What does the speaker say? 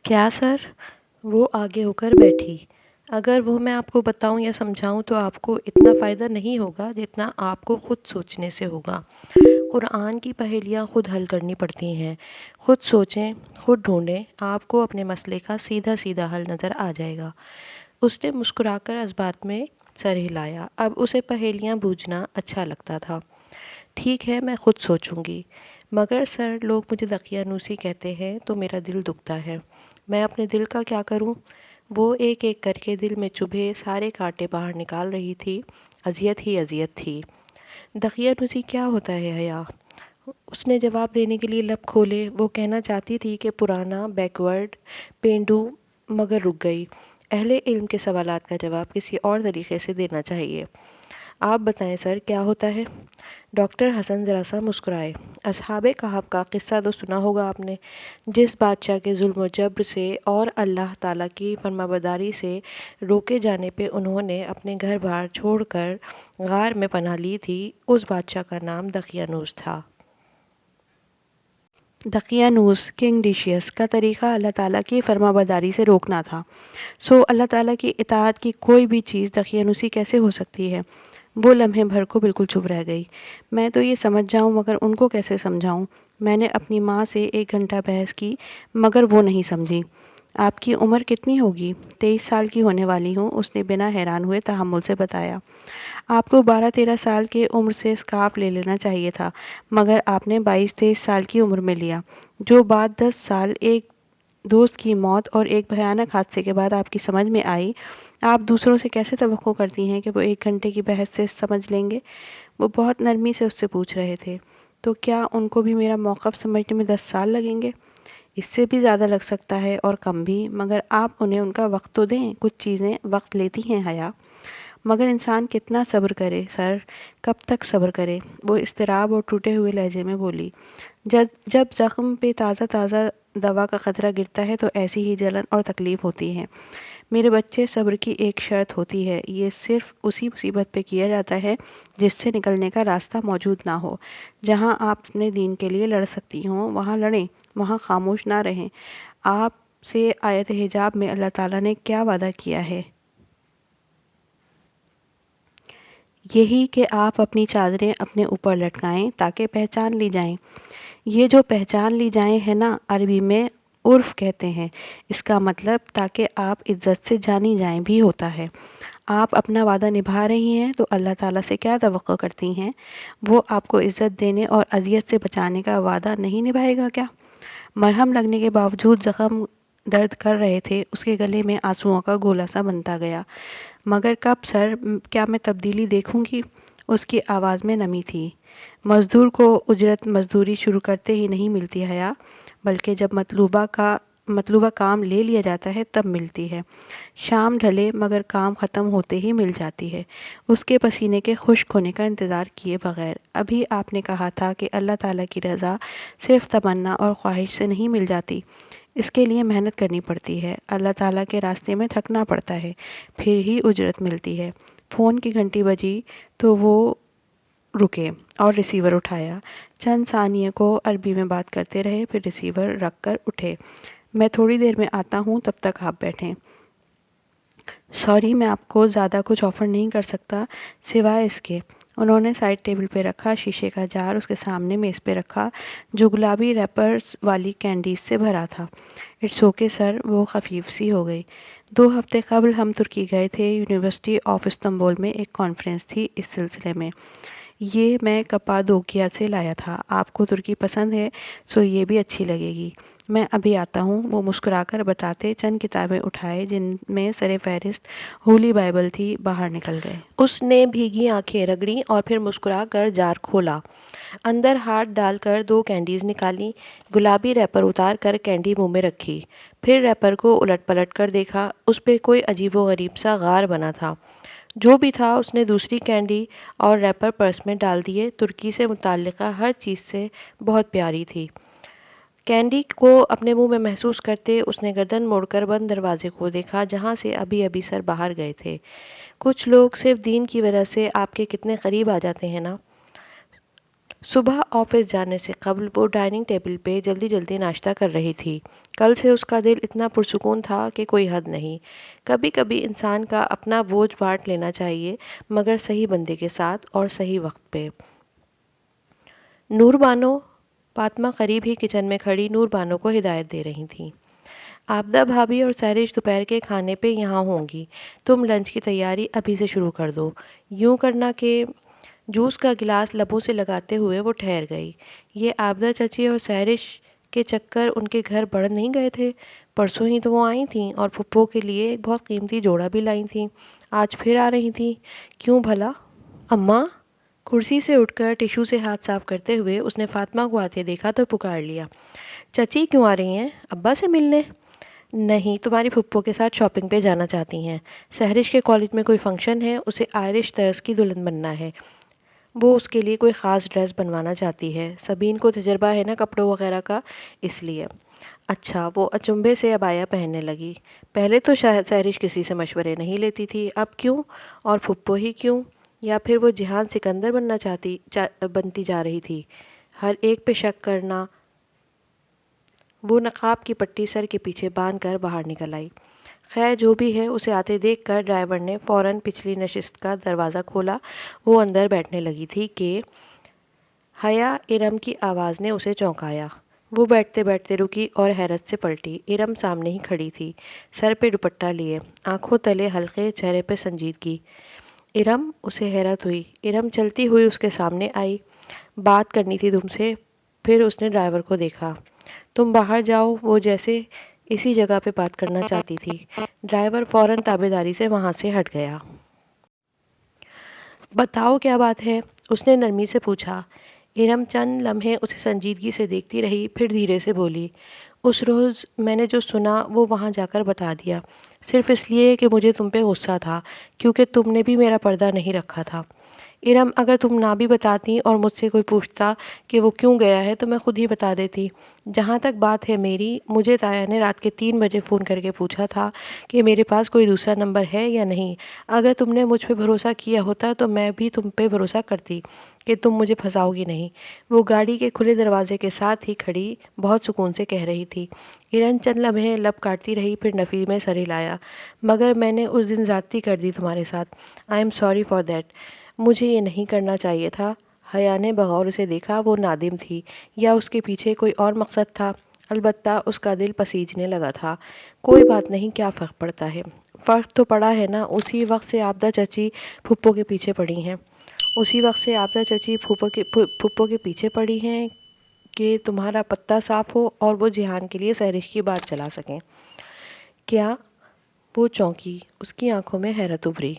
کیا سر؟ وہ آگے ہو کر بیٹھی۔ اگر وہ میں آپ کو بتاؤں یا سمجھاؤں تو آپ کو اتنا فائدہ نہیں ہوگا جتنا آپ کو خود سوچنے سے ہوگا۔ قرآن کی پہیلیاں خود حل کرنی پڑتی ہیں۔ خود سوچیں، خود ڈھونڈیں، آپ کو اپنے مسئلے کا سیدھا سیدھا حل نظر آ جائے گا۔ اس نے مسکرا کر اس بات میں سر ہلایا۔ اب اسے پہیلیاں بوجھنا اچھا لگتا تھا۔ ٹھیک ہے، میں خود سوچوں گی، مگر سر لوگ مجھے دقیانوسی کہتے ہیں تو میرا دل دکھتا ہے۔ میں اپنے دل کا کیا کروں؟ وہ ایک ایک کر کے دل میں چبھے سارے کانٹے باہر نکال رہی تھی۔ اذیت ہی اذیت تھی۔ دقیانوسی کیا ہوتا ہے حیا؟ اس نے جواب دینے کے لیے لب کھولے۔ وہ کہنا چاہتی تھی کہ پرانا، بیکورڈ، پینڈو، مگر رک گئی۔ اہل علم کے سوالات کا جواب کسی اور طریقے سے دینا چاہیے۔ آپ بتائیں سر، کیا ہوتا ہے؟ ڈاکٹر حسن ذرا سا مسکرائے۔ اصحاب کہف کا قصہ تو سنا ہوگا آپ نے، جس بادشاہ کے ظلم و جبر سے اور اللہ تعالیٰ کی فرمانبرداری سے روکے جانے پہ انہوں نے اپنے گھر بار چھوڑ کر غار میں پناہ لی تھی۔ اس بادشاہ کا نام دقیانوس تھا۔ دقیانوس کنگ ڈیشیس کا طریقہ اللہ تعالیٰ کی فرمانبرداری سے روکنا تھا۔ اللہ تعالیٰ کی اطاعت کی کوئی بھی چیز دقیانوسی کیسے ہو سکتی ہے؟ وہ لمحے بھر کو بالکل چپ رہ گئی۔ میں تو یہ سمجھ جاؤں مگر ان کو کیسے سمجھاؤں؟ میں نے اپنی ماں سے 1 گھنٹہ بحث کی مگر وہ نہیں سمجھی۔ آپ کی عمر کتنی ہوگی؟ 23 سال کی ہونے والی ہوں، اس نے بنا حیران ہوئے تحمل سے بتایا۔ آپ کو 12-13 سال کی عمر سے اسکارف لے لینا چاہیے تھا، مگر آپ نے 22-23 سال کی عمر میں لیا، جو بات 10 سال ایک دوست کی موت اور ایک بھیانک حادثے کے بعد آپ کی سمجھ میں آئی۔ آپ دوسروں سے کیسے توقع کرتی ہیں کہ وہ 1 گھنٹے کی بحث سے سمجھ لیں گے؟ وہ بہت نرمی سے اس سے پوچھ رہے تھے۔ تو کیا ان کو بھی میرا موقف سمجھنے میں 10 سال لگیں گے؟ اس سے بھی زیادہ لگ سکتا ہے اور کم بھی، مگر آپ انہیں ان کا وقت تو دیں۔ کچھ چیزیں وقت لیتی ہیں حیا۔ مگر انسان کتنا صبر کرے سر، کب تک صبر کرے؟ وہ اضطراب اور ٹوٹے ہوئے لہجے میں بولی۔ جب زخم پہ تازہ تازہ دوا کا قطرہ گرتا ہے تو ایسی ہی جلن اور تکلیف ہوتی ہے۔ میرے بچے، صبر کی ایک شرط ہوتی ہے، یہ صرف اسی مصیبت پہ کیا جاتا ہے جس سے نکلنے کا راستہ موجود نہ ہو۔ جہاں آپ اپنے دین کے لیے لڑ سکتی ہوں وہاں لڑیں، وہاں خاموش نہ رہیں۔ آپ سے آیت حجاب میں اللہ تعالیٰ نے کیا وعدہ کیا ہے؟ یہی کہ آپ اپنی چادریں اپنے اوپر لٹکائیں تاکہ پہچان لی جائیں۔ یہ جو پہچان لی جائیں ہے نا، عربی میں عرف کہتے ہیں۔ اس کا مطلب تاکہ آپ عزت سے جانی جائیں بھی ہوتا ہے۔ آپ اپنا وعدہ نبھا رہی ہیں تو اللہ تعالیٰ سے کیا توقع کرتی ہیں؟ وہ آپ کو عزت دینے اور اذیت سے بچانے کا وعدہ نہیں نبھائے گا کیا؟ مرہم لگنے کے باوجود زخم درد کر رہے تھے۔ اس کے گلے میں آنسوؤں کا گولا سا بنتا گیا۔ مگر کب سر؟ کیا میں تبدیلی دیکھوں گی؟ اس کی آواز میں نمی تھی۔ مزدور کو اجرت مزدوری شروع کرتے ہی نہیں ملتی حیا، بلکہ جب مطلوبہ کام لے لیا جاتا ہے تب ملتی ہے۔ شام ڈھلے مگر کام ختم ہوتے ہی مل جاتی ہے، اس کے پسینے کے خشک ہونے کا انتظار کیے بغیر۔ ابھی آپ نے کہا تھا کہ اللہ تعالیٰ کی رضا صرف تمنا اور خواہش سے نہیں مل جاتی، اس کے لیے محنت کرنی پڑتی ہے، اللہ تعالیٰ کے راستے میں تھکنا پڑتا ہے، پھر ہی اجرت ملتی ہے۔ فون کی گھنٹی بجی تو وہ رکے اور ریسیور اٹھایا۔ چند ثانیے کو عربی میں بات کرتے رہے، پھر ریسیور رکھ کر اٹھے۔ میں تھوڑی دیر میں آتا ہوں، تب تک آپ بیٹھیں۔ سوری، میں آپ کو زیادہ کچھ آفر نہیں کر سکتا سوائے اس کے۔ انہوں نے سائڈ ٹیبل پہ رکھا شیشے کا جار اس کے سامنے میز پہ رکھا، جو گلابی ریپرز والی کینڈیز سے بھرا تھا۔ اٹس اوکے سر، وہ خفیف سی ہو گئی۔ 2 ہفتے قبل ہم ترکی گئے تھے، یونیورسٹی آف استنبول میں ایک کانفرنس تھی اس سلسلے میں۔ یہ میں کپادوکیا سے لایا تھا۔ آپ کو ترکی پسند ہے سو یہ بھی اچھی لگے گی۔ میں ابھی آتا ہوں، وہ مسکرا کر بتاتے چند کتابیں اٹھائے جن میں سر فہرست ہولی بائبل تھی، باہر نکل گئے۔ اس نے بھیگی آنکھیں رگڑیں اور پھر مسکرا کر جار کھولا۔ اندر ہاتھ ڈال کر 2 کینڈیز نکالیں، گلابی ریپر اتار کر کینڈی منہ میں رکھی، پھر ریپر کو الٹ پلٹ کر دیکھا۔ اس پہ کوئی عجیب و غریب سا غار بنا تھا۔ جو بھی تھا، اس نے دوسری کینڈی اور ریپر پرس میں ڈال دیے۔ ترکی سے متعلقہ ہر چیز سے بہت پیاری تھی۔ کینڈی کو اپنے منہ میں محسوس کرتے اس نے گردن موڑ کر بند دروازے کو دیکھا جہاں سے ابھی ابھی سر باہر گئے تھے۔ کچھ لوگ صرف دین کی وجہ سے آپ کے کتنے قریب آ جاتے ہیں نا۔ صبح آفس جانے سے قبل وہ ڈائننگ ٹیبل پہ جلدی جلدی ناشتہ کر رہی تھی۔ کل سے اس کا دل اتنا پرسکون تھا کہ کوئی حد نہیں۔ کبھی کبھی انسان کا اپنا بوجھ بانٹ لینا چاہیے، مگر صحیح بندے کے ساتھ اور صحیح وقت پہ۔ نور بانو فاطمہ قریب ہی کچن میں کھڑی نور بانو کو ہدایت دے رہی تھیں۔ آبدہ بھابھی اور سہرش دوپہر کے کھانے پہ یہاں ہوں گی، تم لنچ کی تیاری ابھی سے شروع کر دو۔ یوں کرنا کہ جوس کا گلاس لبوں سے لگاتے ہوئے وہ ٹھہر گئی۔ یہ آبدہ چچی اور سہرش کے چکر ان کے گھر بڑھ نہیں گئے تھے؟ پرسوں ہی تو وہ آئی تھیں اور پھپھو کے لیے ایک بہت قیمتی جوڑا بھی لائی تھیں، آج پھر آ رہی تھیں، کیوں بھلا؟ اماں! کرسی سے اٹھ کر ٹیشو سے ہاتھ صاف کرتے ہوئے اس نے فاطمہ کو آتے دیکھا تو پکار لیا، چچی کیوں آ رہی ہیں؟ ابا سے ملنے؟ نہیں، تمہاری پھپھو کے ساتھ شاپنگ پہ جانا چاہتی ہیں۔ سہرش کے کالج میں کوئی فنکشن ہے، اسے آئرش طرز کی دلہن بننا ہے، وہ اس کے لیے کوئی خاص ڈریس بنوانا چاہتی ہے۔ سبین کو تجربہ ہے نا کپڑوں وغیرہ کا، اس لیے۔ اچھا، وہ اچنبھے سے عبایا پہننے لگی۔ پہلے تو شاید سہرش کسی سے مشورے نہیں لیتی تھی، اب کیوں؟ اور پھپھو ہی کیوں؟ یا پھر وہ جہان سکندر بنتی جا رہی تھی؟ ہر ایک پہ شک کرنا۔ وہ نقاب کی پٹی سر کے پیچھے باندھ کر باہر نکل آئی۔ خیر جو بھی ہے، اسے آتے دیکھ کر ڈرائیور نے فوراً پچھلی نشست کا دروازہ کھولا۔ وہ اندر بیٹھنے لگی تھی کہ حیا ارم کی آواز نے اسے چونکایا۔ وہ بیٹھتے بیٹھتے رکی اور حیرت سے پلٹی۔ ارم سامنے ہی کھڑی تھی، سر پہ دوپٹہ لیے، آنکھوں تلے حلقے، چہرے پہ سنجیدگی۔ ارم! اسے حیرت ہوئی۔ ارم چلتی ہوئی اس کے سامنے آئی۔ بات کرنی تھی تم سے۔ پھر اس نے ڈرائیور کو دیکھا۔ تم باہر جاؤ، وہ جیسے اسی جگہ پہ بات کرنا چاہتی تھی۔ ڈرائیور فوراً تابعداری سے وہاں سے ہٹ گیا۔ بتاؤ کیا بات ہے؟ اس نے نرمی سے پوچھا۔ ارم چند لمحے اسے سنجیدگی سے دیکھتی رہی، پھر دھیرے سے بولی، اس روز میں نے جو سنا وہ وہاں جا کر بتا دیا، صرف اس لیے کہ مجھے تم پہ غصہ تھا، کیونکہ تم نے بھی میرا پردہ نہیں رکھا تھا۔ ارم، اگر تم نہ بھی بتاتی اور مجھ سے کوئی پوچھتا کہ وہ کیوں گیا ہے تو میں خود ہی بتا دیتی۔ جہاں تک بات ہے میری، مجھے تایا نے رات کے 3 بجے فون کر کے پوچھا تھا کہ میرے پاس کوئی دوسرا نمبر ہے یا نہیں۔ اگر تم نے مجھ پہ بھروسہ کیا ہوتا تو میں بھی تم پہ بھروسہ کرتی کہ تم مجھے پھنساؤ گی نہیں۔ وہ گاڑی کے کھلے دروازے کے ساتھ ہی کھڑی بہت سکون سے کہہ رہی تھی۔ ارم چند لمحے لب کاٹتی رہی، پھر نفی میں سر ہلایا۔ مگر میں نے اس دن زیادتی کر دی تمہارے ساتھ۔ I am sorry for that. مجھے یہ نہیں کرنا چاہیے تھا۔ حیا نے بغور اسے دیکھا۔ وہ نادم تھی یا اس کے پیچھے کوئی اور مقصد تھا؟ البتہ اس کا دل پسیجنے لگا تھا۔ کوئی بات نہیں، کیا فرق پڑتا ہے؟ فرق تو پڑا ہے نا، اسی وقت سے آبدہ چچی پھپھو کے پیچھے پڑی ہیں۔ اسی وقت سے آبدہ چچی پھپھو کے پیچھے پڑی ہیں کہ تمہارا پتہ صاف ہو اور وہ جہان کے لیے سہرش کی بات چلا سکیں۔ کیا؟ وہ چونکی، اس کی آنکھوں میں حیرت ابھری۔